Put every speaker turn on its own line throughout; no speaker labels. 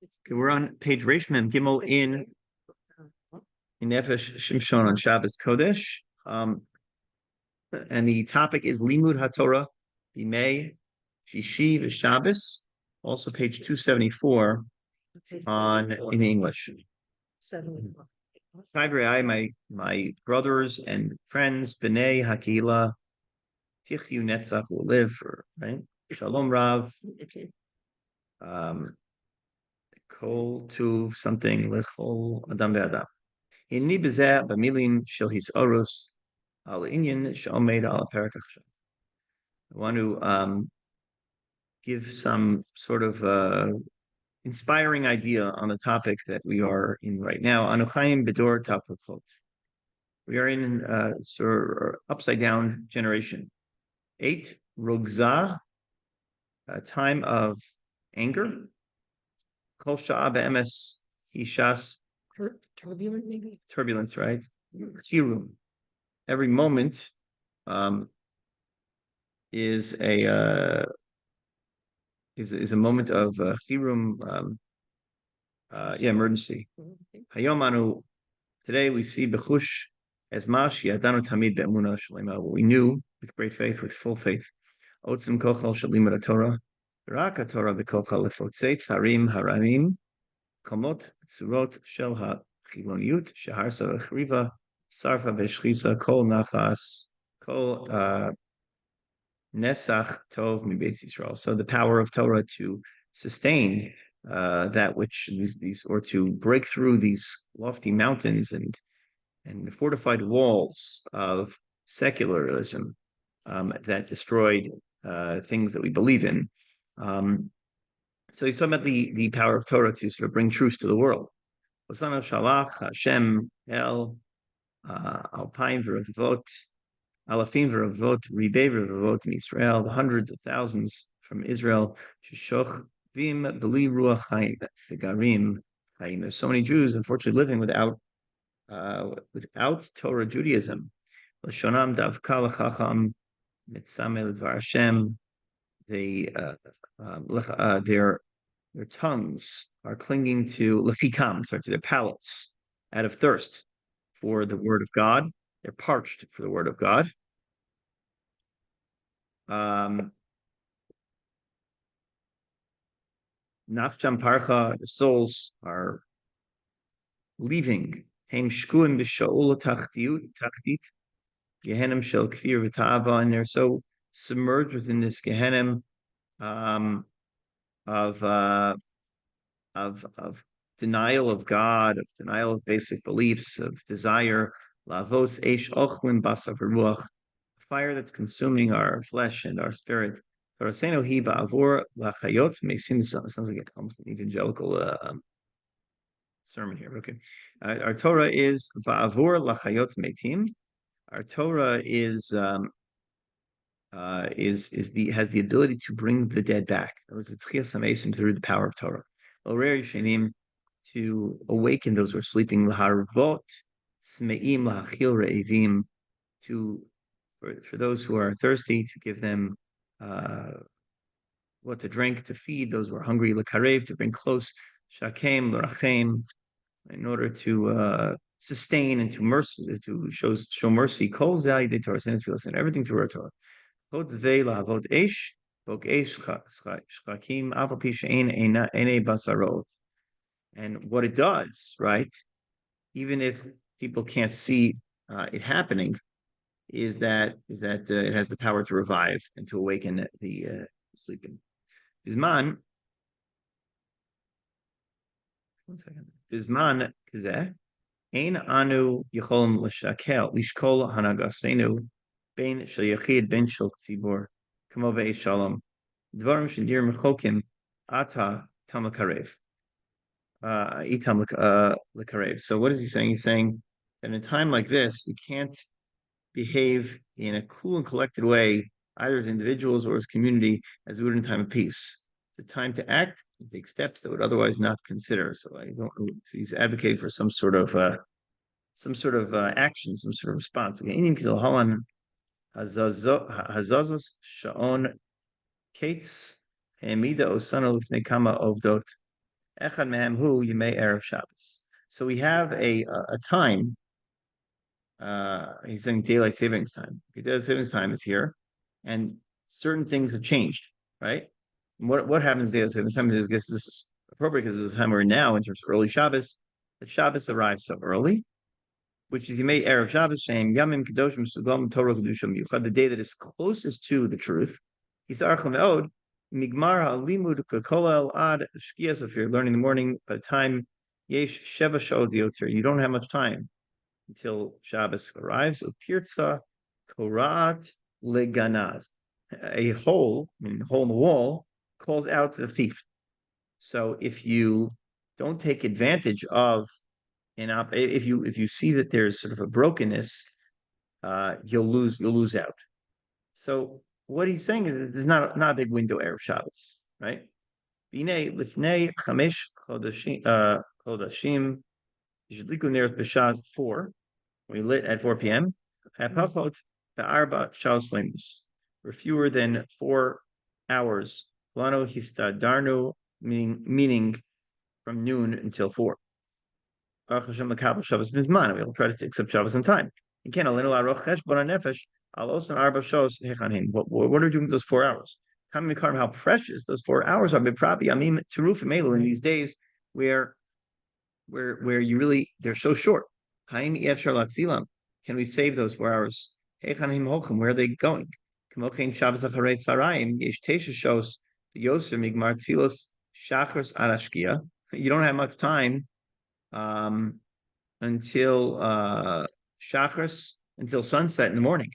Okay, we're on page Reish Mem Gimel in Nefesh Shimshon on Shabbos Kodesh. And the topic is Limud HaTorah, Bimei, Shishi, Shabbos. Also page 274 in English. My brothers and friends, B'nai Hakila, Tichyu Netzach will live for, right? Shalom Rav. Kol Tuv something Lechol Adam Ve'Adam. Inni Bezeh B'milim Shel Hisorus Al Inyan She'omed Al Perak HaChashav. I want to give some sort of inspiring idea on the topic that we are in right now. Anuchayim Bedor Tapukot. We are in sort of upside down generation. 8 Rugzah, a time of anger. Kol Sha'ah Be'emes Ishas.
Turbulent, maybe?
Turbulence, right? Hirum. Every moment is a moment of hirum, emergency. Hayomanu. Today we see bechush as mash yadanu tamid be'emuna shalema. What we knew with great faith, with full faith. Otzim kochal shalimut Torah. Rak Torah bekochal lefotzei tzarim haramim. Kamot tzurot shel hachiloniyut sheharsa v'chriva sarfa v'shchisa kol nachas kol nesach tov mibeis Yisrael. So the power of Torah to sustain that which these or to break through these lofty mountains and fortified walls of secularism that destroyed things that we believe in. So he's talking about the power of Torah to sort of bring truth to the world. Osana Shalach Hashem El Alpine V'Ravot Alafim V'Ravot Ribei V'Ravot Israel, the hundreds of thousands from Israel. Sheshoch Vim B'li Ruach Chaim V'Garim Chaim. There's so many Jews, unfortunately, living without Torah Judaism. L'shonam Davka L'Chacham Mitzameh L'Dvar Hashem. Their tongues are clinging to lefikam, to their palates, out of thirst for the word of God. They're parched for the word of God. Nafjam parcha, the souls are leaving. Heim shkuim b'shaul tachtit, Gehenim shel kfir v'ta'ava, and they're so submerged within this Gehenim of denial of God, of denial of basic beliefs, of desire. Lavos eish ochlin basav ruach, fire that's consuming our flesh and our spirit. Toraseno hi ba'avor lachayot. May seem sounds like almost an evangelical sermon here. Okay, our Torah is ba'avor lachayot metim. Our Torah has the ability to bring the dead back. In other words, it's chiyas hamesim through the power of Torah. Orer yishenim, to awaken those who are sleeping. Laharvot smeim lahachil re'evim, for those who are thirsty, to give them what to drink, to feed those who are hungry. Lekarev, to bring close. Shakem l'rachem, in order to sustain and to show mercy. Kol zeh yidei Torah, and everything through our Torah. And what it does, right, even if people can't see it happening, is that it has the power to revive and to awaken the sleeping. Bisman kazeh ein anu yicholem l'shakel lishkol hanagasenu bein shel yachid bein shel tzibor kamo ve'esh shalom dvarim shedir mechokim ata tamakarev itam lekarev. So what is he saying? He's saying that in a time like this, we can't behave in a cool and collected way, either as individuals or as community, as we would in time of peace. It's a time to act and take steps that would otherwise not consider. So he's advocating for some sort of action, some sort of response. Hazazos Shaon Kates Hamida Osana Lufnei Kama Ovdot. Echad mehem hu yemei erev Shabbos. So we have a time. He's saying daylight savings time. Daylight savings time is here, and certain things have changed, right? And what happens daylight savings time is, I guess this is appropriate because it's the time we're in now in terms of early Shabbos. That Shabbos arrives so early, which is Yemei erev Shabbos, saying Yamim Kedoshim Sugam Torah Kedushim Yuchad, the day that is closest to the truth. Yisarchim Meod Migmar HaLimud Kolel Ad Shkias. If you're learning in the morning, by the time Yesh Sheva Shod Yoter, you don't have much time until Shabbos arrives. Upirtza Korat Leganav. A hole, a hole in the wall, calls out to the thief. So if you don't take advantage of if you see that there's sort of a brokenness, you'll lose out. So what he's saying is that there's not a big window erev Shabbos, right? B'nei lifnei chamesh chodashim yishliku ner b'shas 4. We lit at 4 p.m. Hapachot ba'arba shaos lemus. We're fewer than 4 hours. Lano histadarnu, meaning from noon until 4. Baruch Hashem l'kabel Shabbos mizman. We'll try to accept Shabbos on time. Again, alenu la'aroch cheshbon hanefesh alos and arba shos hechanin. What are we doing with those 4 hours? How precious those 4 hours are. Beprabi amim terufim elu in these days where you really they're so short. Haim efshar latzilam. Can we save those 4 hours? Hechanim hochem. Where are they going? Kamokein Shabbos acharei tzarayim yesh tesha shos yoser migmar tfilos shachris arashkia. You don't have much time until Shachris, until sunset in the morning.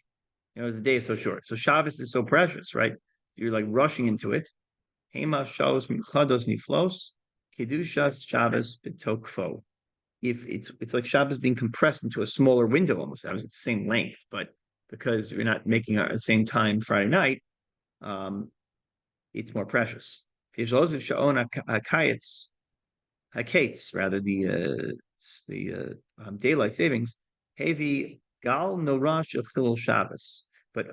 The day is so short. So Shabbos is so precious, right? You're like rushing into it. Hema Shabbos Michados Niflos, Kedushas Shabbos Betokfo. If it's like Shabbos being compressed into a smaller window almost. That was the same length, but because we're not making it at the same time Friday night, it's more precious. Hakates, rather the daylight savings. Heavy gal norash of chilul Shabbos, but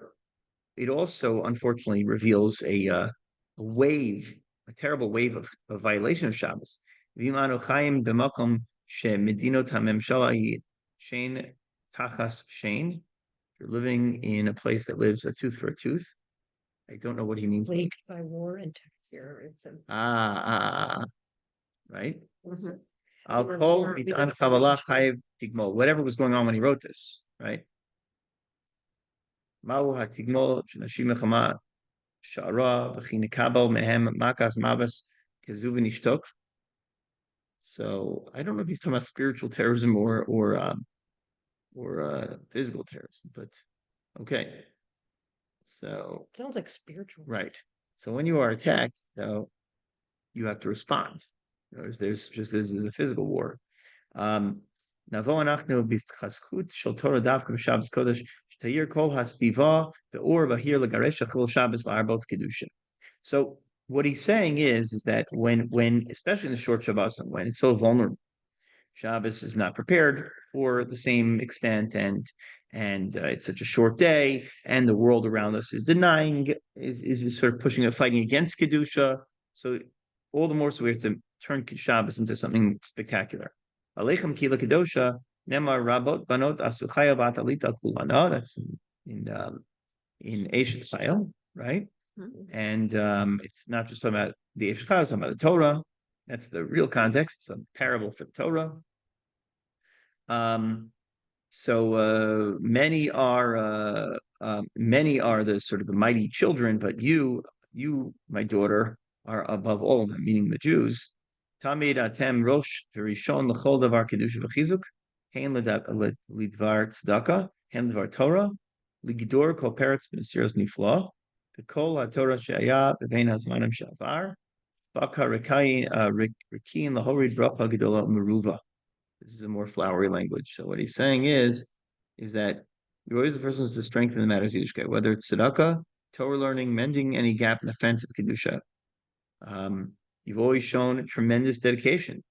it also unfortunately reveals a wave, a terrible wave of violation of Shabbos. V'imanu chayim b'makom shemedinot hamemshala shein tachas shein. You're living in a place that lives a tooth for a tooth. I don't know what he means.
Plagued by war and terrorism.
Right?
Mhm.
I'll call whatever was going on when he wrote this, right? So I don't know if he's talking about spiritual terrorism or physical terrorism, but okay. So
Sounds like spiritual.
right. So when you are attacked, though, you have to respond. There's just this is a physical war. Navo anachnu b'chaskut shel Torah davka b'Shabbos Kodesh shtayir kol hasviva be'or bahir legaresh achol Shabbos la'arbot kedushin. So what he's saying is that when especially in the short Shabbos, when it's so vulnerable, Shabbos is not prepared for the same extent, and it's such a short day, and the world around us is denying, is sort of pushing fighting against kedusha. So all the more so we have to turn Shabbos into something spectacular. Aleichem kila kedosha nemar rabot banot asuchaya batalita kulana. That's in Eshet Chayil, right?
Mhm.
And it's not just talking about the Eshet Chayil, it's talking about the Torah. That's the real context. It's a parable for the Torah. So many are the sort of the mighty children, but you, my daughter, are above all of them, meaning the Jews. Tamid atem rosh v'rishon l'chol davar kedusha v'chizuk, hein lidvar tzedakah, hein lidvar Torah, ligidor kol peretz b'nesiros nifla, v'kol haTorah she'aya b'vein hazmanim she'avar, baka rikin lahorid bracha gedola meruva. This is a more flowery language. So what he's saying is that you're always the first ones to strengthen the matters of Yiddishkeit, whether it's tzedakah, Torah learning, mending any gap in the fence of kedusha. You've always shown tremendous dedication.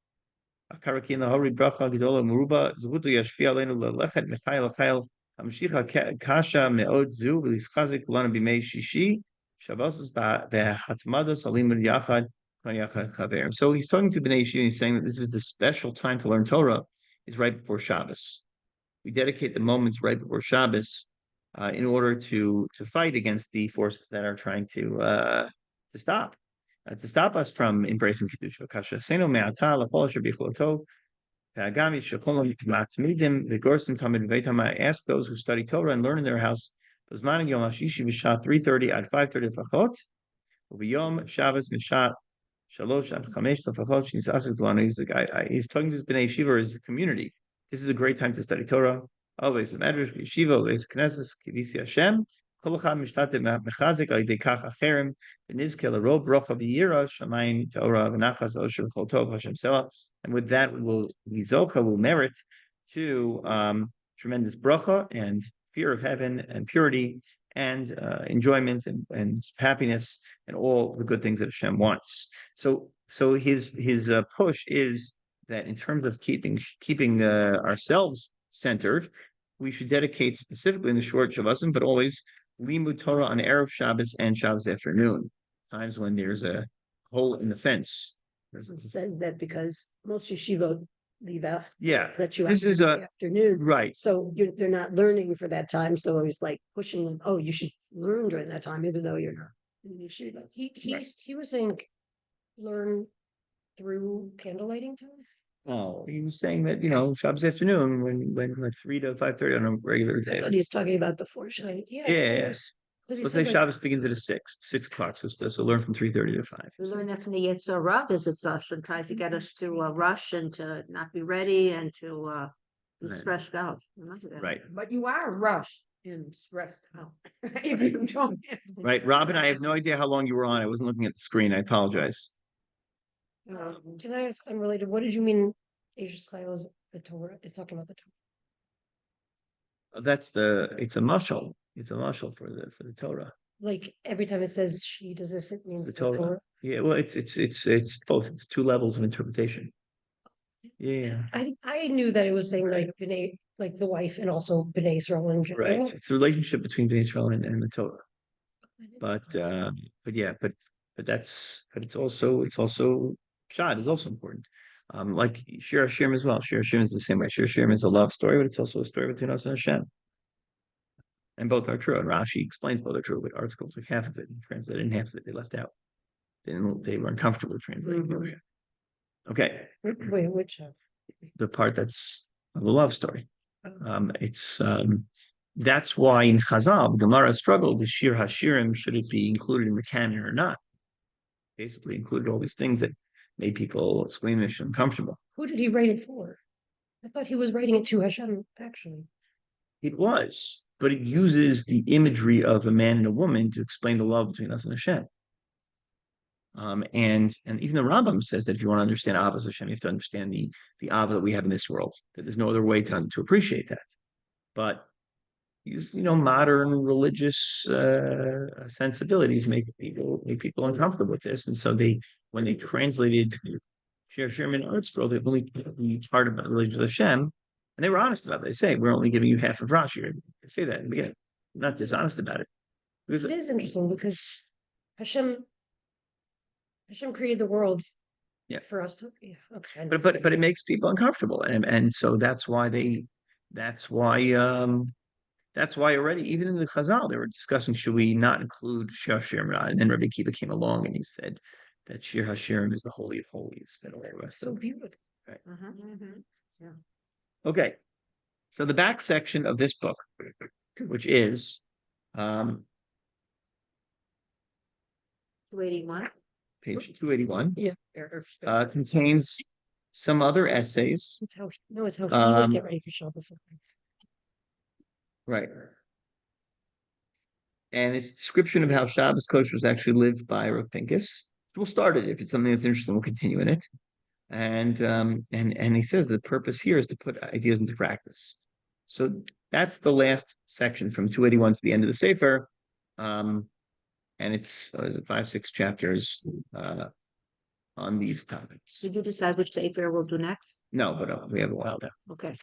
So he's talking to Bnei Yeshiva, he's saying that this is the special time to learn Torah, is right before Shabbos. We dedicate the moments right before Shabbos in order to fight against the forces that are trying to stop us from embracing Kedusha. Kasha Seno Me'ata L'Chol Asher Bichloto Ve'Agami Shekolom Matmidim V'Gorsim Tamid V'Veitam. I ask those who study Torah and learn in their house, B'Zman Yom HaShishi V'Shat 3:30 at 5:30 L'Fachot, U'V'Yom Shabbos V'Shat Shalosh Ad Chamesh L'Fachot Shnisasik V'Lanu. He's talking to his Bnei Yeshiva, his community. This is a great time to study Torah. Always the Medrash, Yeshiva, always Knesset, Kivisi Hashem. Kol echad mishtatev mechazik al yedei kach acherim v'nizke l'ro bracha v'yira shamayim Torah v'nachas v'osher v'chol tov Hashem selah. And with that, will merit to tremendous bracha and fear of heaven and purity and enjoyment and happiness and all the good things that Hashem wants. So his push is that in terms of keeping ourselves centered, we should dedicate specifically in the short Shabbosim, but always Limud Torah on Erev Shabbos and Shabbos afternoon, times when there's a hole in the fence.
It says that because most yeshivot leave out.
Yeah,
that you
this is
in the afternoon,
right.
So they're not learning for that time. So he's like pushing them. Oh, you should learn during that time, even though you're not in yeshiva. He was saying learn through candlelighting time.
Oh, he was saying that Shabbos afternoon when like 3 to 5:30 on a regular day.
But he's talking about before Shabbos.
Yeah. Let's say Shabbos begins at 6 o'clock. So learn from 3:30 to 5.
We learn that from the Yetzer Hara visits us and tries to get us to rush and to not be ready and to be stressed out.
Right.
But you are rushed and stressed out if you don't.
Right, Robin. I have no idea how long you were on. I wasn't looking at the screen. I apologize.
Can I ask unrelated? What did you mean? Asia Skyla is the Torah is talking about the Torah.
It's a mashal. It's a mashal for the Torah.
Like every time it says she does this, it means
the Torah. Yeah, well, it's both. It's two levels of interpretation. Yeah.
I knew that it was saying like B'nai, like the wife, and also B'nai Israel in general.
Right. It's a relationship between Bnei Israel and the Torah. But it's also Shad is also important. Like Shir Hashirim as well. Shir Hashirim is the same way. Shir Hashirim is a love story, but it's also a story between us and Hashem. And both are true. And Rashi explains both are true, but articles took half of it and translated half of it. They left out. They were uncomfortable translating.
Mm-hmm.
Okay.
Wait, which
the part that's the love story.
Oh.
That's why in Chazal, Gemara struggled with Shir Hashirim, should it be included in the canon or not? Basically included all these things that made people squeamish and uncomfortable.
Who did he write it for? I thought he was writing it to Hashem, actually.
It was, but it uses the imagery of a man and a woman to explain the love between us and Hashem. And even the Rambam says that if you want to understand Avos Hashem, you have to understand the Ava that we have in this world. That there's no other way to appreciate that. But modern religious sensibilities make people uncomfortable with this, and so when they translated Shir Hashirim in Art Scroll, they only part of the religion of Hashem, and they were honest about it. They say we're only giving you half of Rashi. They say that in the beginning, not dishonest about it.
Because it is interesting because Hashem created the world. Yeah. For us to. Yeah. Okay.
But it makes people uncomfortable, and so that's why already, even in the Chazal, they were discussing, should we not include Shir Hashirim? And then Rabbi Kiva came along and he said that Shir Hashirim is the Holy of Holies. That all the rest.
So beautiful.
Right.
Mm-hmm. Yeah.
Okay. So the back section of this book, which is
281.
Page 281.
Yeah.
Contains some other essays.
It's how he would get ready for Shabbos.
Right. And it's a description of how Shabbos Kodesh was actually lived by Rav Pincus. We'll start it. If it's something that's interesting, we'll continue in it. And he says the purpose here is to put ideas into practice. So that's the last section from 281 to the end of the Sefer. And it's 5-6 chapters on these topics.
Did you decide which Sefer we'll do next?
No, but we have a while now.
Okay.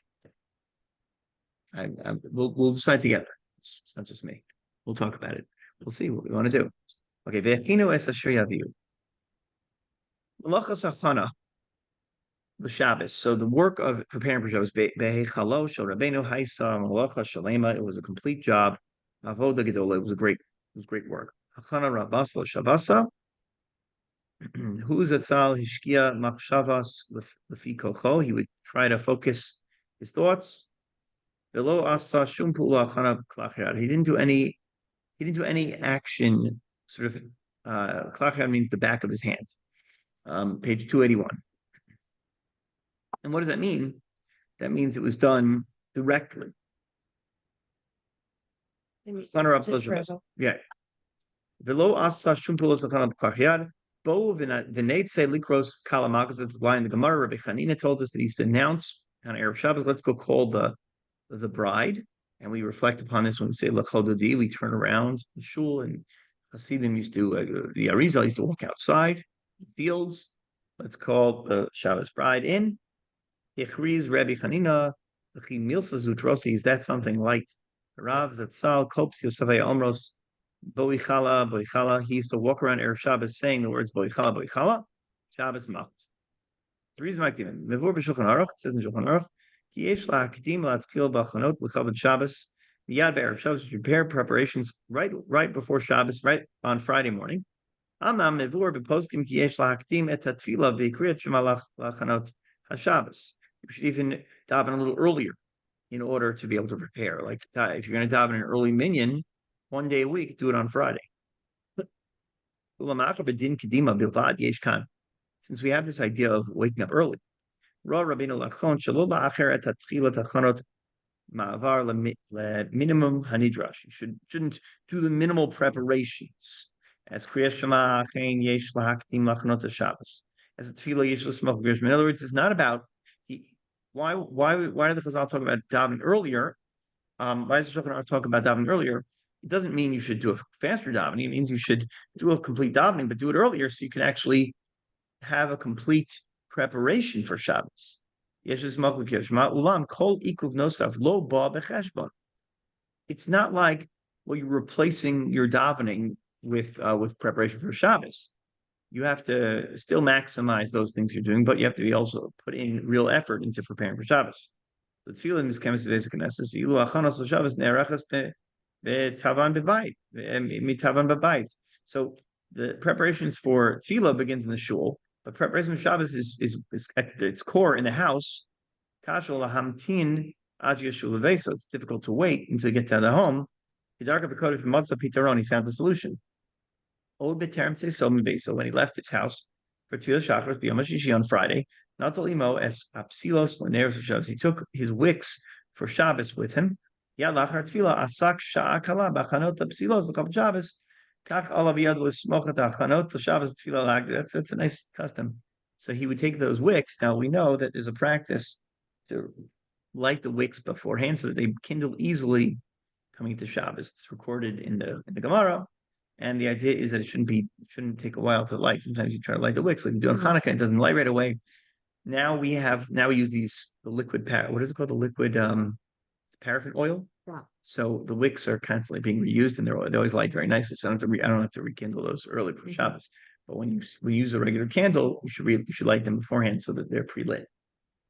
We'll decide together. It's not just me. We'll talk about it. We'll see what we want to do. Okay. Malachas Hachana, the Shabbos. So the work of preparing for Shabbos, Behechalo, Shel Rabbeinu Haisa, Malacha Shalema, it was a complete job. Avoda Gedola, it was great work. Hachana Rabasla Shabasa, Who's Atzal Hishkia Machshavas Lefi Kocho, he would try to focus his thoughts. Below Asa Shum Pula Hachana Klachiyad. He didn't do any action, sort of, Klachiyad means the back of his hand. Page 281. And what does that mean? That means it was done directly. Yeah. Below asa shumpulos klachiyad. Bo v'neitze likros kalama, because that's the line in the Gemara. Rabbi Chanina told us that he used to announce on Erev Shabbos, let's go call the bride. And we reflect upon this when we say Lachododi, we turn around the shul, and Hasidim used to, the Arizal used to walk outside the fields. Let's call the Shabbos bride in. Ichriz Rabbi Chanina, Milsa Zutrosi, is that something like Rav Zatzal, Kopsi Yosavei Omros, Boichala, Boichala. He used to walk around Erev Shabbos saying the words Boichala, Boichala, Shabbos Machos. The reason why Mevor B'Shulchan Aruch, it says in Shulchan Aruch, Ki Yesh La'akdim La'atchil B'Chanot L'Chavod Shabbos, Miyad B'Erev Shabbos, prepare preparations right before Shabbos, right on Friday morning. Amam Mevor B'Poskim Ki Yesh La'akdim Et HaTfilah V'Yikriyat Shema L'Chanot HaShabbos. You should even daven a little earlier in order to be able to prepare. Like if you're going to daven an early minyan, one day a week, do it on Friday. Since we have this idea of waking up early, minimum hanidrash. You shouldn't do the minimal preparations as Kriyas Shema yesh lahaktim lachanot Shabbos. As a tefillah yesh l'smoch. In other words, it's not about why did the Chazal talk about davening earlier? Why does the Shulchan Aruch talk about davening earlier? It doesn't mean you should do a faster davening. It means you should do a complete davening, but do it earlier so you can actually have a complete preparation for Shabbos. It's not like, well, you're replacing your davening with preparation for Shabbos. You have to still maximize those things you're doing, but you have to also put in real effort into preparing for Shabbos. The tefillah is kemes basic nesses. V'ilu achanos l'Shabbos ne'arachas b'tavan b'bayit. So the preparations for tefillah begins in the shul, but preparation for Shabbos is at its core in the house. Kashol lahamtin ad yeshul levei. So it's difficult to wait until you get to the home. Hidarka b'kodesh v'matzah pitaron. He found the solution. So when he left his house for Tefillah Shachar B'Yom HaShishi on Friday, Natalimo es apsilos l'neres Shabbos. He took his wicks for Shabbos with him. Yad lachar Tefillah asak sha'akala b'chanot apsilos l'kavod Shabbos. Kach alav yad l'smochat achanot l'Shabbos Tefillah lag. That's a nice custom. So he would take those wicks. Now we know that there's a practice to light the wicks beforehand so that they kindle easily coming to Shabbos. It's recorded in the Gemara. And the idea is that it shouldn't take a while to light. Sometimes you try to light the wicks, like you do on Hanukkah, it doesn't light right away. Now we use the liquid what is it called? The liquid paraffin oil.
Yeah.
So the wicks are constantly being reused, and they always light very nicely. So I don't have to rekindle those early for Shabbos. But when you use a regular candle, you should light them beforehand so that they're pre-lit.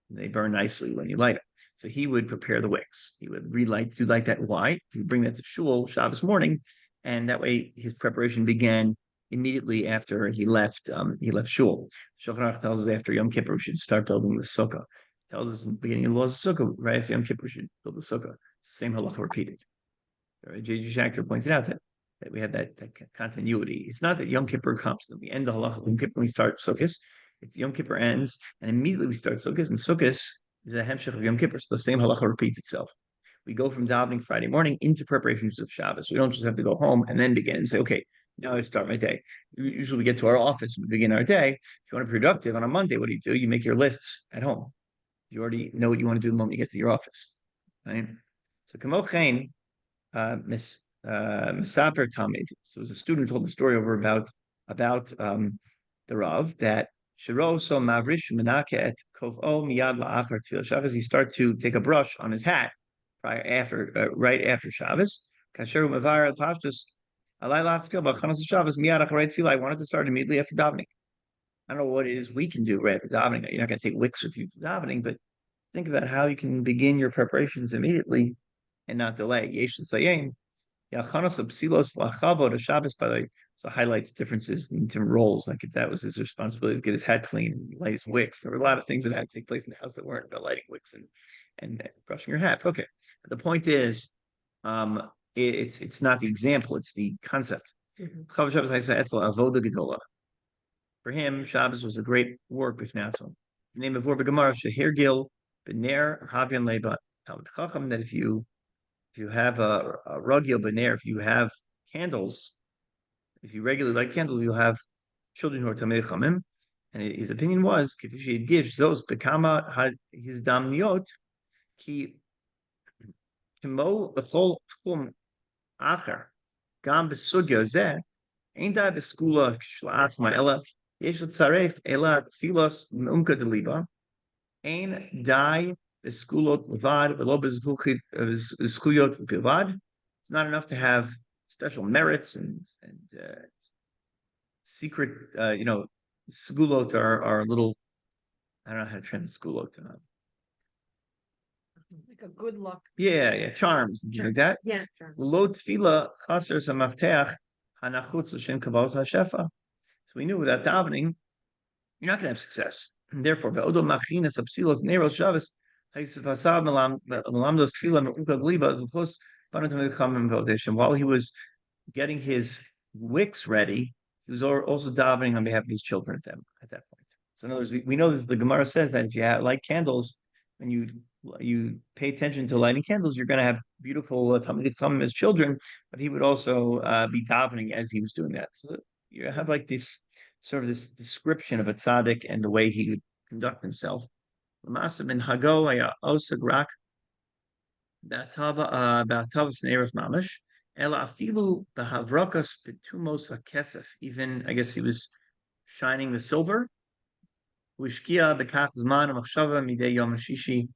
They burn nicely when you light them. So he would prepare the wicks. He would relight that white. He would bring that to shul Shabbos morning. And that way, his preparation began immediately after he left. He left shul. Shulchan Aruch tells us after Yom Kippur we should start building the sukkah. Tells us in the beginning of the laws of sukkah, right after Yom Kippur we should build the sukkah. Same halacha repeated. J.J. Shachter pointed out that we have that continuity. It's not that Yom Kippur comes, then we end the halacha of Yom Kippur when we start Sukkot. It's Yom Kippur ends, and immediately we start Sukkot, and Sukkot is a hemshech of Yom Kippur, so the same halacha repeats itself. We go from davening Friday morning into preparations of Shabbos. We don't just have to go home and then begin and say, okay, now I start my day. Usually we get to our office and we begin our day. If you want to be productive on a Monday, what do? You make your lists at home. You already know what you want to do the moment you get to your office. Right? So Kamochain, Misaper Talmid. So it was a student who told the story over about the Rav that Shiro so Mavrish Menake et Kovo Miyad La'achar Tefillah Shabbos. He started to take a brush on his hat right after Shabbos. Kasher Mavar al Pashtus Alay Latskil Bachanas Shabbos Miyad Acharei Tefillah. I wanted to start immediately after davening. I don't know what it is we can do, right? For davening, you're not going to take wicks with you for davening, but think about how you can begin your preparations immediately and not delay. Yesh Tzayin, Yachanos of Psilos Lachavod, a Shabbos, by the way, so highlights differences in different roles. Like if that was his responsibility to get his hat clean and light his wicks, there were a lot of things that had to take place in the house that weren't about lighting wicks and brushing your hat. Okay, the point is, it's not the example; it's the concept. Chav Shabbos Haisa Etzel Avoda Gedola. For him, Shabbos was a great work with Naso. The name of Vorba Gemara Shehir Gil Bener Havian Leba. Chacham that if you have a rugil bener, if you have candles, if you regularly light candles, you'll have children who are tamei chamim. And his opinion was, gives those bekama had his damniot ki kimo b'chol tchum acher gam besugyo zeh ein da beskula shla'at ma'ela yesh l'tzaref ela tfilos me'umka deliba ein dai beskulot levad v'lo bezchuyot levad. It's not enough to have special merits and secret, sgulot are little. I don't know how to translate sgulot.
Like a good luck.
Yeah, charms and things like that.
Yeah. Sure.
Lo tefila chaser samafteach hanachutz l'shem kabbalas hashefa. So we knew without davening, you're not going to have success. And therefore, be'odo machinas apsilos neros Shabbos while he was getting his wicks ready, he was also davening on behalf of his children at that point. So in other words, we know this. The Gemara says that if you light candles and you pay attention to lighting candles, you're going to have beautiful Talmidei Chachamim as children. But he would also be davening as he was doing that. So you have like this sort of this description of a tzaddik and the way he would conduct himself. L'masa ben Hago osag rak b'atavas neiros mamish ela afilu b'havrakas betumos hakesef. Even I guess he was shining the silver. Uishkia b'kach zman machshava midei yom shishi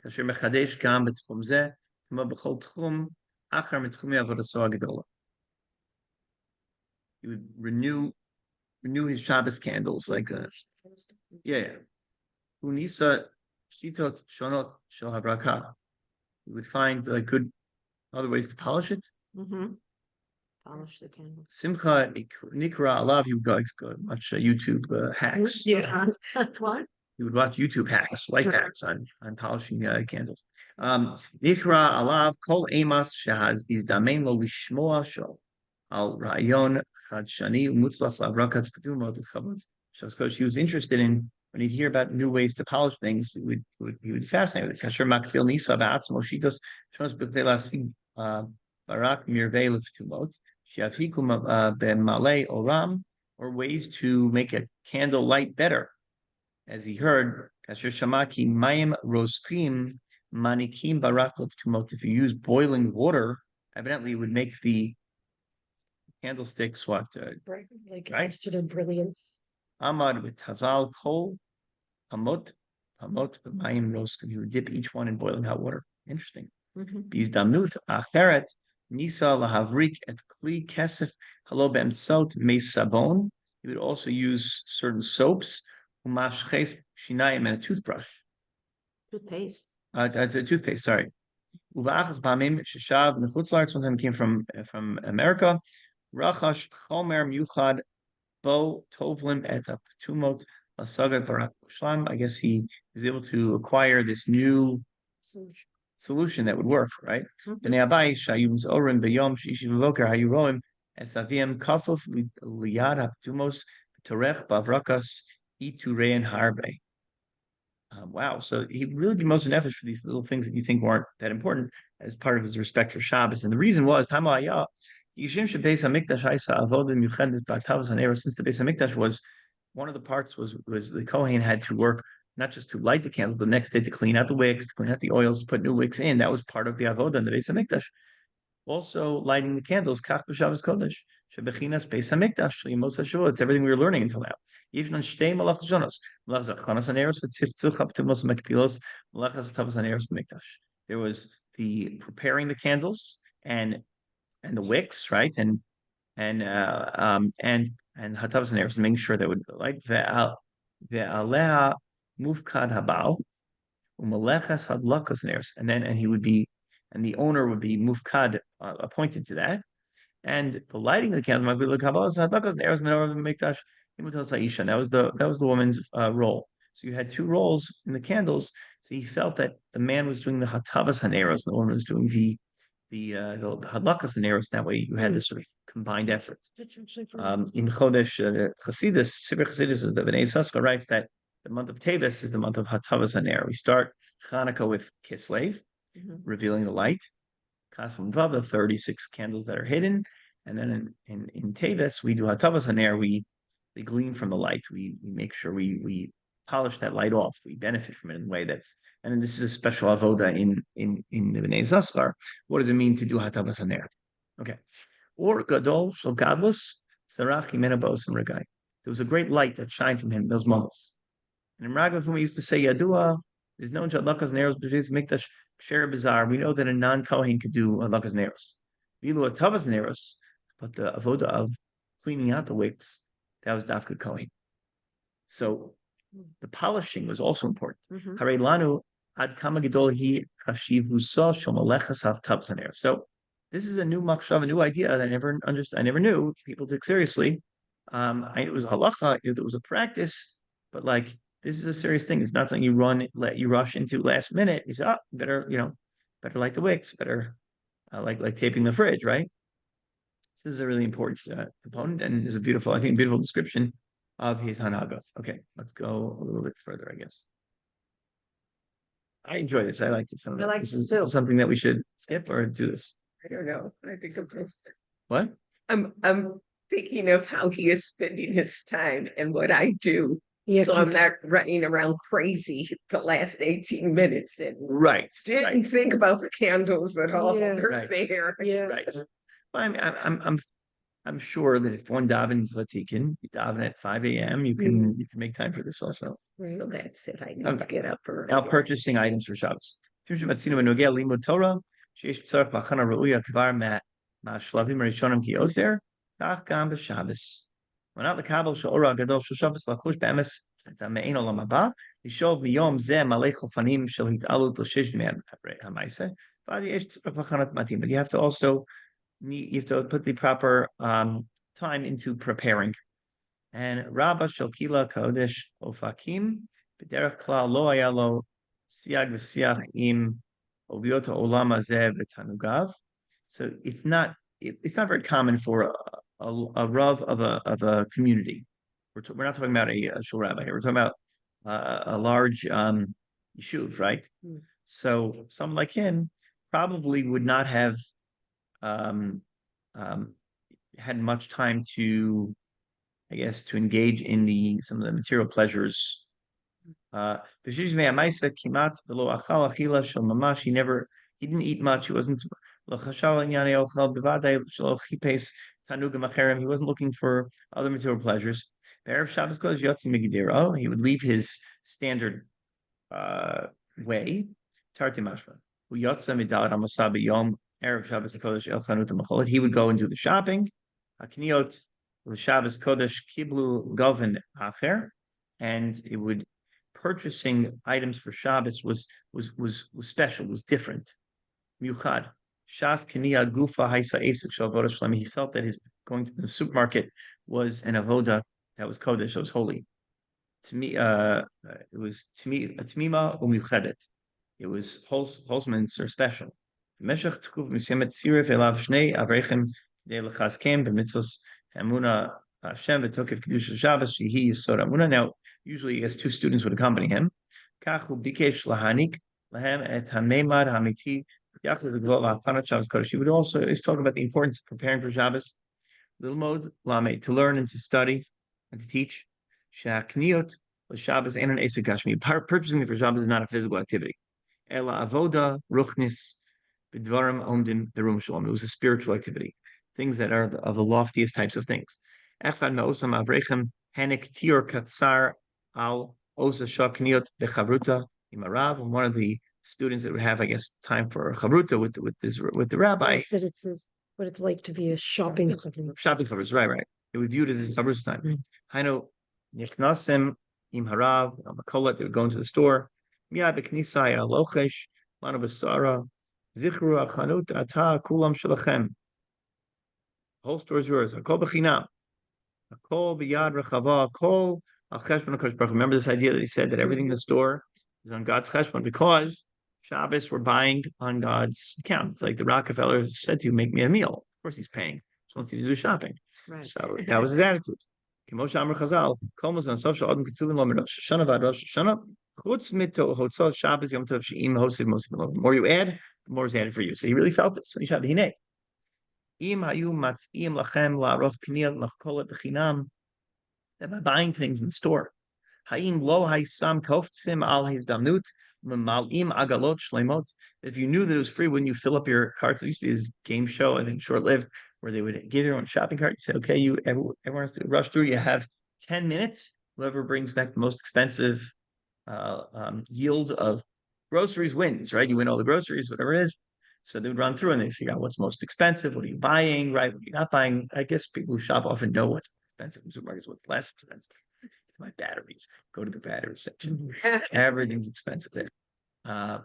kasher mechadesh gam b'tchum zeh kama b'chol tchum achar mitchumi avodaso hagedola. He would renew his Shabbos candles like yeah. Unisa shitot shonot shel habraka. You would find good other ways to polish it.
Polish the candle.
Simcha nikra alav. You guys watch YouTube hacks.
Yeah. What?
You would watch YouTube hacks, life hacks on polishing candles. Nikra alav kol emas shehaz izdamen lo lishmoa shel al rayon chadshani umutzlach lavrakat pedumot v'chavod. Shabbos Kodesh. He was interested in. When he'd hear about new ways to polish things, he would be fascinated with it. Kasher makfil nisa ba'atzmo shitos shonos b'kdei lasig barak mirvei leftumot shiavhikum b'malei oram, or ways to make a candle light better. As he heard, kasher shamaki mayim roschim manikim barak leftumot. If you use boiling water, evidently it would make the candlesticks what?
Right, like
right?
adds to their brilliance.
Amad with taval kol. Hamot, b'mayim roskim. He would dip each one in boiling hot water. Interesting. Bizdamnut acheret nisa lahavrik et kli kesef halo be'emtzot meis sabon. He would also use certain soaps, umashches shinayim, and a toothbrush.
Toothpaste.
Toothpaste. Sorry. Uva'achas b'amim sheshav nechutz la'aretz. One time he came from America. Rachash chomer miuchad bo tovlim et apetumot. I guess he was able to acquire this new solution that would work, right? Wow, so he really did most of an effort for these little things that you think weren't that important as part of his respect for Shabbos. And the reason was, since the Beis Hamikdash was one of the parts was the Kohen had to work not just to light the candle, but the next day to clean out the wicks, to clean out the oils, to put new wicks in. That was part of the avodah in the Beis Hamikdash. Also, lighting the candles, kach b'Shabbos Kodesh, shebechinas Beis Hamikdash, sheyemos hashavot. It's everything we were learning until now. Yishnon shtei malachas shonos, malachas chanas haneros v'tziftzuf haptumos mekpilos, malachas tavos haneros b'mikdash. There was the preparing the candles and the wicks, right, and and hatavas and eros, making sure that would light ve'alea mufkad habal umalechas hadlakas and eros, and he would be, and the owner would be mufkad, appointed to that, and the lighting of the candles might be like hadlakas and eros menorah v'mikdash imutos ha'isha. That was the woman's role. So you had two roles in the candles. So he felt that the man was doing the hatavas haneros, and the woman was doing the hadlakas haneros. That way, you had this sort of combined effort.
That's actually
In Chodesh Chassidus, Sibir Chassidus, the Bnei Yissaschar writes that the month of Teves is the month of hatavas haner. We start Hanukkah with Kislev, revealing the light. Kasam Vav, the 36 candles that are hidden, and then in Teves we do hatavas haner. We glean from the light. We make sure we polish that light off. We benefit from it in a way that's, and then this is a special avoda in the Bnei Yissaschar. What does it mean to do hatavas haner? Okay, or gadol shel gadlus sarach imena ba'osim regai. There was a great light that shined from him in those moments. And in Raghav, we used to say Yadua, there's no hadlakas neros b'shis mikdash share bizarre. We know that a non-kohen could do hadlakas neros. Vilu hatavas neros, but the avoda of cleaning out the wicks, that was dafka kohen. So the polishing was also important. Harei lanu ad kama gedol hi chashivusa shel malechas hatavas neros. So this is a new machshav, a new idea that I never understood. I never knew people took seriously. It was a halacha, it was a practice, but like this is a serious thing. It's not something you rush into last minute. You say, oh, better light the wicks, better like taping the fridge, right? This is a really important component, and is a beautiful description of his hanaga. Okay, let's go a little bit further, I guess. I enjoy this. I like this.
I like
this
this
is
too.
something that we should skip or do this.
I don't know. I think of this.
What?
I'm thinking of how he is spending his time and what I do.
Yeah,
So I'm not running around crazy the last 18 minutes and
Right.
didn't think about the candles at all.
Yeah.
They're
Right.
there.
yeah.
Right. Well, I'm sure that if one davens Vatikan, you daven at 5 a.m., you can make time for this also.
Right.
So that's it. I need
Okay.
to get up early.
Now purchasing items for Shabbos. Torah, שיש צורך בהכנה ראויה כבר מהשלבים הראשונים כעוזר, כך גם בשבס. מנת לקבל של אור הגדול של שבס לחוש באמס את המעין עולם הבא, לשאוב מיום זה מלא חופנים של התעלות לשש דמי המעשה, ועד יש צורך בהכנת מתאים. But you have to put the proper time into preparing. And Rabba של קהילה קודש אופקים, בדרך כלל לא היה לו סייג ושיח עם so it's not very common for a rav of a community. We're not talking about a shul rabbi here. We're talking about a large yeshuv, right? So someone like him probably would not have had much time to, I guess, to engage in some of the material pleasures. He didn't eat much. He wasn't looking for other material pleasures. He would leave his standard way. He would go and do the shopping. Shabbos Kodesh Kiblu Goven Acher, and it would purchasing items for Shabbos was special, was different. Miuchad. Shas Kaniya Gufa Haisa Asik Shalvoda Shlemi. He felt that his going to the supermarket was an avoda that was kodesh, that was holy. To me, it was to me a tmima umiuchedet. It was Holzman's or special. Meshach Tkuv Musemet Sirif Elav Shnei Avrechem De Lechaskem B'mitzvos Hamuna Hashem V'Tokev Kedusha Shabbos Shehi Yisod Hamuna. Now, usually, I guess 2 students would accompany him. Kachu Bikesh Lahanik Lahem Et Hamemad Hamiti. He would also is talking about the importance of preparing for Shabbos. Lilmod Lame, to learn and to study and to teach. Shakniot Shabbos and an Asa Kashmi. Purchasing for Shabbos is not a physical activity. Ela Avoda Ruchnis Bidvarim Omdim Berum Shalom. It was a spiritual activity. Things that are of the loftiest types of things. Echad Me'osam Avrechem Hanik Tior Katsar Al Osa Shakniot Bechavruta Imarav. And one of the students that would have, I guess, time for chavruta with the rabbi.
Said it's what it's like to be a shopping chavruta.
Shopping chavruta, right. They would view it as his Shabbos time. Hainu nichnasim im harav makolat. They would go into the store. Miyad beknisai alochesh lanu basara zichru achanut ata kulam shalachem. The whole store is yours. Hakol b'chinam. Hakol b'yad rechava. Hakol al cheshbon HaKadosh Baruch Hu. Remember this idea that he said that everything in the store is on God's cheshbon because Shabbos we're buying on God's account. It's like the Rockefeller said to you, make me a meal. Of course he's paying. He wants you to do shopping.
Right.
So that was his attitude. Kemosha Amar Chazal, Kol Moshe Social Adam Ketzuvin Lo Min Rosh Hashanah Vad Rosh Hashanah, Chutz Mito Hotzot Shabbos Yom Tov She'im Hosed Mosif Lo. The more you add, the more is added for you. So he really felt this when he shouted, Hinei. Im Hayu Matzim Lachem La'arof K'niyat L'Chkolet B'Chinam. That by buying things in the store. Haim Lo Haisam Koftzim Al Hivdamnut. Agalot Shleimot. If you knew that it was free, wouldn't you fill up your carts? There used to be this game show, I think short-lived, where they would give their own shopping cart. You say, okay, everyone has to rush through. You have 10 minutes. Whoever brings back the most expensive yield of groceries wins, right? You win all the groceries, whatever it is. So they would run through and they figure out what's most expensive. What are you buying, right? What are you not buying? I guess people who shop often know what's expensive in supermarkets, what's less expensive. My batteries. Go to the battery section. Everything's expensive there.
I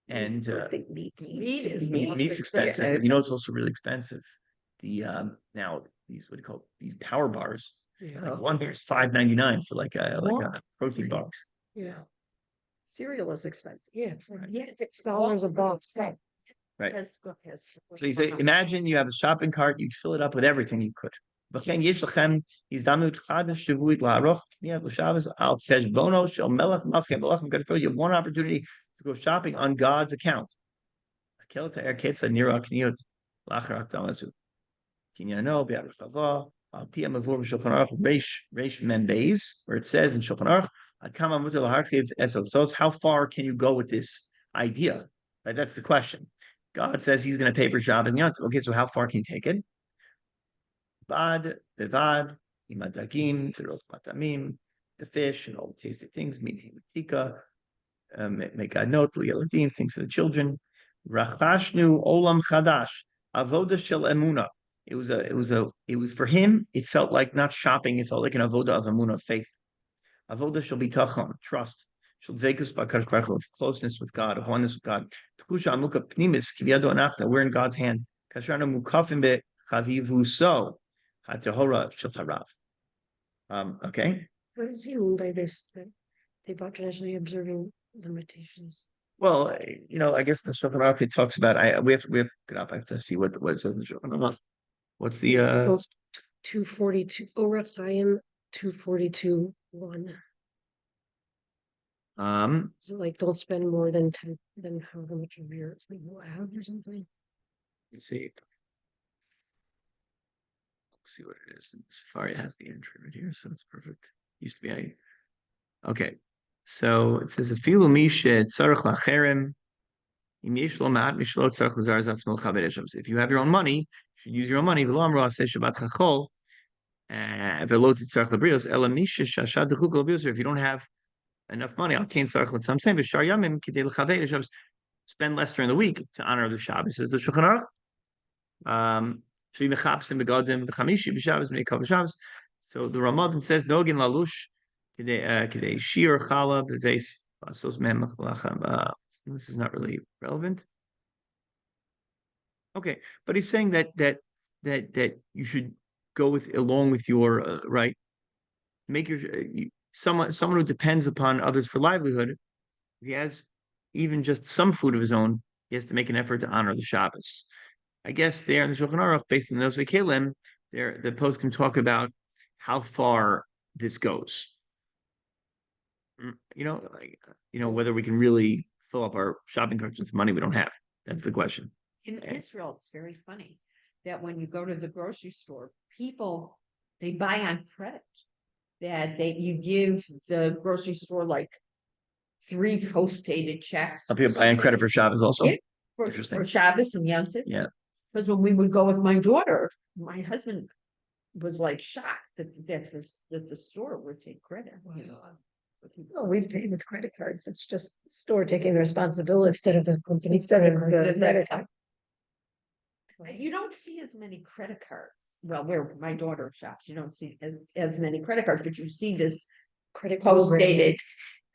think
Meat's expensive. But you know it's also really expensive. The now these what do you call it? These power bars. Like one bar is $5.99 for like a protein bars.
Yeah. Cereal is expensive. Yeah, it's like
$6
a box.
Right. So you say, imagine you have a shopping cart, you'd fill it up with everything you could. You have one opportunity to go shopping on God's account. Where it says in Shulchan Aruch, how far can you go with this idea? Right, that's the question. God says he's going to pay for Shabbos. Okay, so how far can you take it? Bad, bevad, imadagim, matamim, the fish and all the tasty things, meat, matika, make God note, lialadim, things for the children. Rachashnu olam chadash, avoda shel emuna. It was for him. It felt like not shopping. It felt like an avoda of emuna, of faith. Avoda shall be tachon, trust. Shall vekus b'akadosh baruch hu, of closeness with God, of oneness with God. Tkusha amuka pnimis kiviyado anachna. We're in God's hand. Kashrana mukafim be chavivu so. Okay.
What does he mean by this? That they bought traditionally observing limitations.
Well, I guess the Shulchan Aruch it talks about. We have to get up. I have to see what it says in the Shulchan Aruch. What's the
242 Orach Chaim 242:1. So like don't spend more than 10 than however much of your have or something.
Let's see. See what it is. Safari has the entry right here, so it's perfect. Used to be okay. So it says afilu mishe tzarich lacherem im yesh lo ma'at mishlo tzarich lazar zatzmel chavereshavs. If you have your own money, you should use your own money. V'lo amro aseh shabbat chachol v'lo titzarich labrios ela mishe shashad dechuk labrios. If you don't have enough money, I'll kain tzarich l'tzamtzem v'shar yamim kidei l'chavereshavs. Spend less during the week to honor the Shabbos. Says the Shulchan Aruch. So the Ramadan says Nogin Lalush Kidei Shir Chala Beves Vasos Mem Lachem. This is not really relevant. Okay, but he's saying that you should go along with your right. Make your someone who depends upon others for livelihood. If he has even just some food of his own, he has to make an effort to honor the Shabbos. I guess there in the Shulchan Aruch, based on the Nosei Kelim, the post can talk about how far this goes. Whether we can really fill up our shopping carts with money we don't have. That's the question.
In Israel, it's very funny that when you go to the grocery store, people they buy on credit. You give the grocery store like 3 post-dated checks.
Are people buying credit for Shabbos also?
Yeah, for Shabbos and Yom Tov.
Yeah.
Because when we would go with my daughter, my husband was like shocked that the store would take credit.
Oh, we've paid with credit cards. It's just the store taking the responsibility instead of the company. Instead of the credit card.
You don't see as many credit cards well, where my daughter shops, you don't see as many credit cards, but you see this
Credit
post
program.
dated.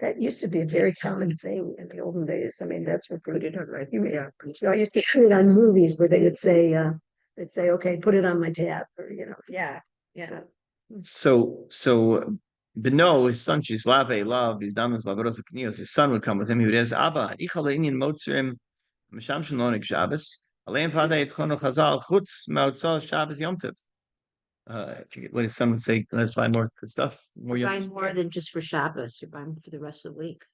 That used to be a very common thing in the olden days. I mean, that's what put it on, right? I used to see it on movies where they would say, okay, put it on my tab, or,
Yeah, yeah.
So Beno, his son, Shislave, love, his damas, lavaros, knios, his son would come with him. He would ask, Abba, Ichala Indian Motzerim, Misham Shalonik Shabbos, Alein Vada Etchono Chazal, Chutz, Mautzah, Shabbos Yom Tov. I forget what his son would say, let's buy more good stuff, more
You're
Yom
buying
Tov.
more than just for Shabbos, you're buying for the rest of the week.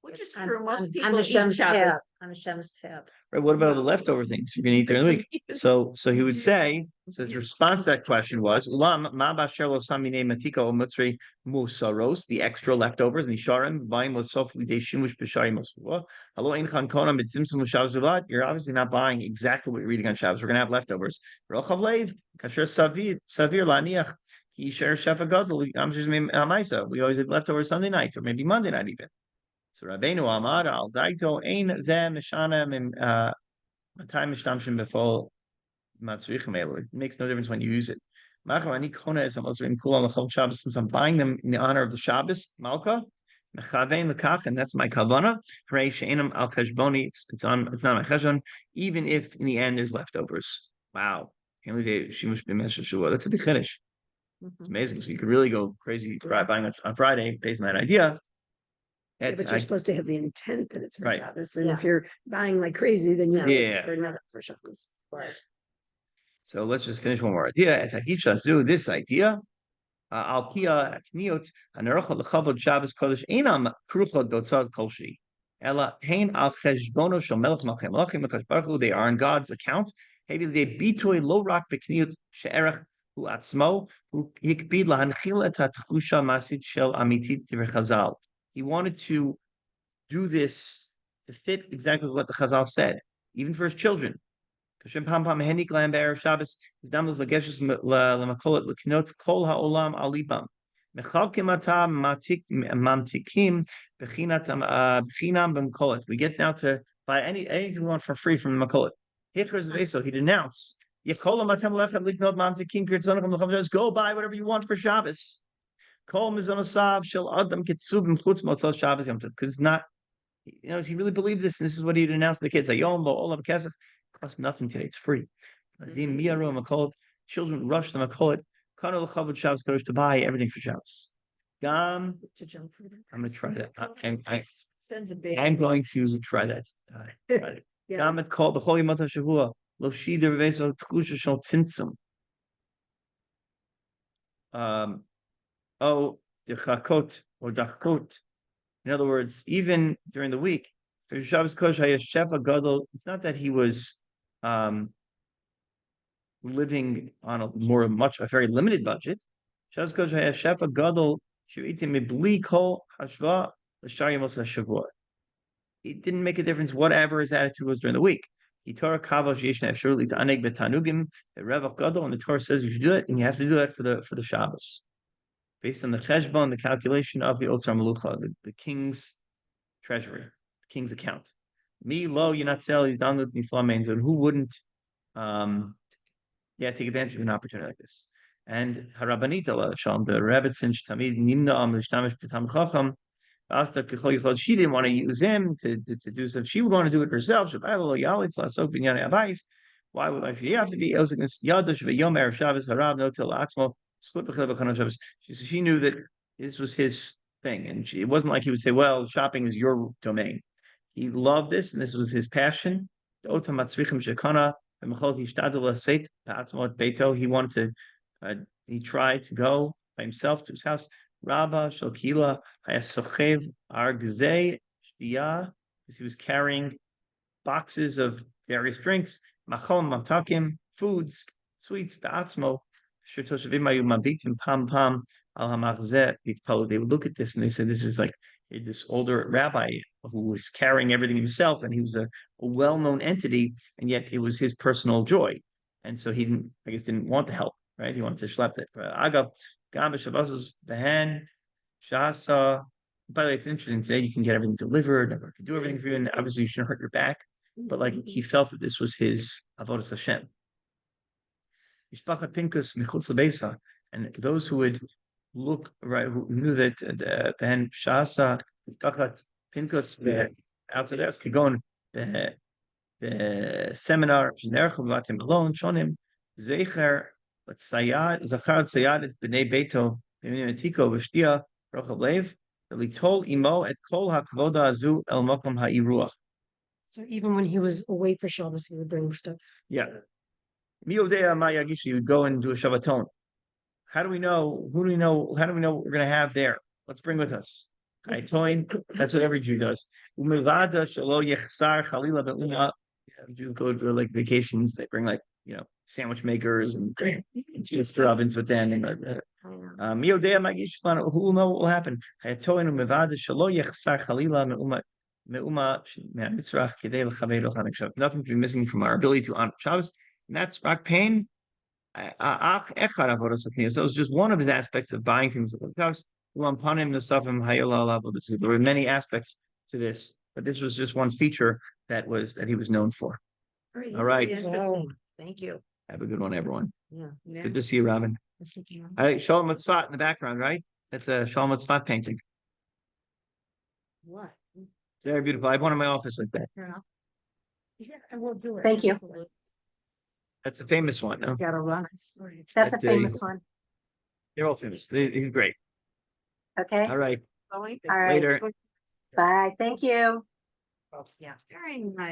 Which is
On-
true, most
on
people eat
Hashem's
Shabbos.
tab, on Hashem's tab.
Right, what about all the leftover things you're gonna eat during the week? So he would say, so his response to that question was, "Ulam ma basher lo samine matika o mutzri musaros, the extra leftovers, and nisharim buying losof lidei shimush b'shari mosua. Hello, ein chan kona mitzimtzum l'shabbos v'vad. You're obviously not buying exactly what you're eating on Shabbos. We're gonna have leftovers. Rochav leiv kasher savir laniach ki share shefa gadol amshis amaisa. We always have leftovers Sunday night or maybe Monday night even." So Rabbeinu Amar al Daito ein zeh mishana mim time mishtamshim before matzrichim elu. It makes no difference when you use it. Machar ani kona is also in kula lachol Shabbos, since I'm buying them in the honor of the Shabbos Malka. Mechavein lekach, and that's my kavana. Hooray she'enam al cheshboni. It's not my cheshbon, even if in the end there's leftovers. Wow. That's a big chiddush. It's amazing. So you could really go crazy buying on Friday based on that idea.
Yeah, but you're supposed to have the intent that it's for
Right.
Shabbos, and
Yeah.
if you're buying like crazy, then you know it's
Yeah.
for not for Shabbos.
Right.
So let's just finish one more idea. Et hahisha zu, this idea. Al pia kniot anerocha lechavod Shabbos Kodesh einam kruchot dotzad kolshi. Ela hein al cheshbono shel melech malchei malachim Hakadosh Baruch Hu. They are on God's account. Hevi they bitoy lo rak bekniot she'erech hu atzmo hu hikbid lahanchil et hatchusha masit shel amitit Chazal. He wanted to do this to fit exactly what the Chazal said, even for his children. Kashem pam pam henik lam be'er Shabbos his damas lageshes lemakolot leknot kol ha'olam alibam mechalkim ata mamtikim bechinam b'makolot. We get now to buy anything we want for free from the makolot. Hitcher's veso, he denounced. Go buy whatever you want for Shabbos. Because it's not, if he really believed this, and this is what he'd announced to the kids, costs nothing today, it's free. Children rush them, Shabbos Kodesh to buy everything for Shabbos.
To jump for
I'm going to try that.
Sends a big.
I'm going to try that.
Yeah.
Gam et kol b'chol yomot hashavua lo shider v'veso tchusha shel tzimtzum. Dechakot or dachkot. In other words, even during the week, Shabbos Kodesh hayashefa gadol. It's not that he was living on a very limited budget. Shabbos Kodesh hayashefa gadol shu'itim mibli kol hashva l'shar yomos hashavua. It didn't make a difference whatever his attitude was during the week. The Torah kavash yeshna surely to aneg betanugim the revach gadol, and the Torah says you should do it, and you have to do that for the Shabbos, based on the cheshbon, the calculation of the Otzar Melucha, the king's treasury, the king's account. Me lo yinatzel is download niflamains, and who wouldn't, take advantage of an opportunity like this? And harabanita shalom, the Rebbetzin tamid nimna am l'shtamish b'tam chacham. She didn't want to use him to do stuff. She would want to do it herself. Why would she have to be? She knew that this was his thing, and it wasn't like he would say, "Well, shopping is your domain." He loved this, and this was his passion. He wanted to. He tried to go by himself to his house. Rabba Shalkila Hayasochev Argzei Shdia, because he was carrying boxes of various drinks, Machom Mamtakim, foods, sweets, Ba'atzmo, Shirtoshavimayu Mabitim Pam Pam Al Hamachzeh Bitpo. They would look at this and they said, this is like this older rabbi who was carrying everything himself, and he was a well-known entity, and yet it was his personal joy. And so he didn't want the help, right? He wanted to schlep it. Agav. Shabbos Behan Shasa. By the way, it's interesting. Today you can get everything delivered. Never can do everything for you, and obviously you shouldn't hurt your back. But like he felt that this was his avodas Hashem. Mishpachat Pinkus Michutz Lebeisa, and those who would look right, who knew that then Shasa Mishpachat Pinkus outside there, Kagon the seminar Generchum Latim Alone Shonim Zecher but Sayad Zachar Sayad Bnei Beito Tiko Vishtia Rochav Lev Litol Imo et Kol HaKvoda Azu El Mokom HaIruach.
So even when he was away for Shabbos, he would bring stuff.
Yeah. Miodea Mayagishi, you would go and do a Shabbaton. How do we know? Who do we know? How do we know what we're going to have there? Let's bring with us. That's what every Jew does. Umilvada shelo yechsar chalila be'uma. Jews go to like vacations. They bring like sandwich makers and toaster ovens with them. Miodea Magish, who will know what will happen? Hayatoin umilvada shelo yechsar chalila me'uma. Nothing to be missing from our ability to honor Shabbos, and that's rock pain. That was just one of his aspects of buying things. There were many aspects to this, but this was just one feature that he was known for. All right.
Interesting. Thank you.
Have a good one, everyone.
Yeah.
Good to see you, Robin. All right, Shalom Mitzvot in the background, right? That's a Shalom Mitzvot painting.
What?
It's very beautiful. I have one in my office like that.
Yeah, I will do it.
Thank you.
That's a famous one. No?
Gotta run.
That's a
But,
famous one.
They're all famous. He's great.
Okay.
All right.
All right.
Later.
Bye. Thank you.
Yeah, very nice.